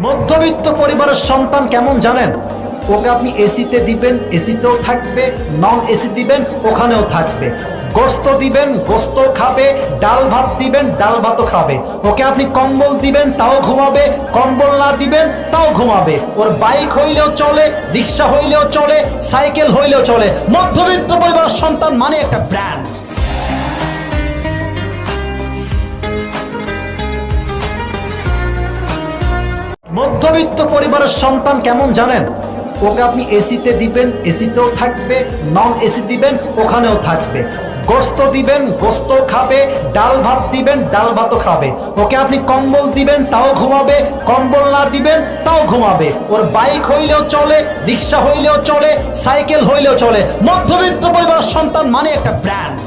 মধ্যবিত্ত পরিবারের সন্তান কেমন জানেন? ওকে আপনি এসিতে দিবেন, এসিতেও থাকবে, নন এসি দিবেন, ওখানেও থাকবে। গোস্ত দিবেন, গোস্ত খাবে, ডাল ভাত দিবেন, ডাল ভাতও খাবে। ওকে আপনি কম্বল দিবেন, তাও ঘুমাবে, কম্বল না দিবেন তাও ঘুমাবে। ওর বাইক হইলেও চলে, রিক্সা হইলেও চলে, সাইকেল হইলেও চলে। মধ্যবিত্ত পরিবারের সন্তান মানে একটা ব্র্যান্ড। মধ্যবিত্ত পরিবারের সন্তান কেমন জানেন? ওকে আপনি এসিতে দিবেন, এসিতেও থাকবে, নন এসি দিবেন, ওখানেও থাকবে। গোস্ত দিবেন, গোস্ত খাবে, ডাল ভাত দিবেন, ডাল ভাতও খাবে। ওকে আপনি কম্বল দিবেন, তাও ঘুমাবে, কম্বল না দিবেন তাও ঘুমাবে। ওর বাইক হইলেও চলে, রিক্সা হইলেও চলে, সাইকেল হইলেও চলে। মধ্যবিত্ত পরিবারের সন্তান মানে একটা ব্র্যান্ড।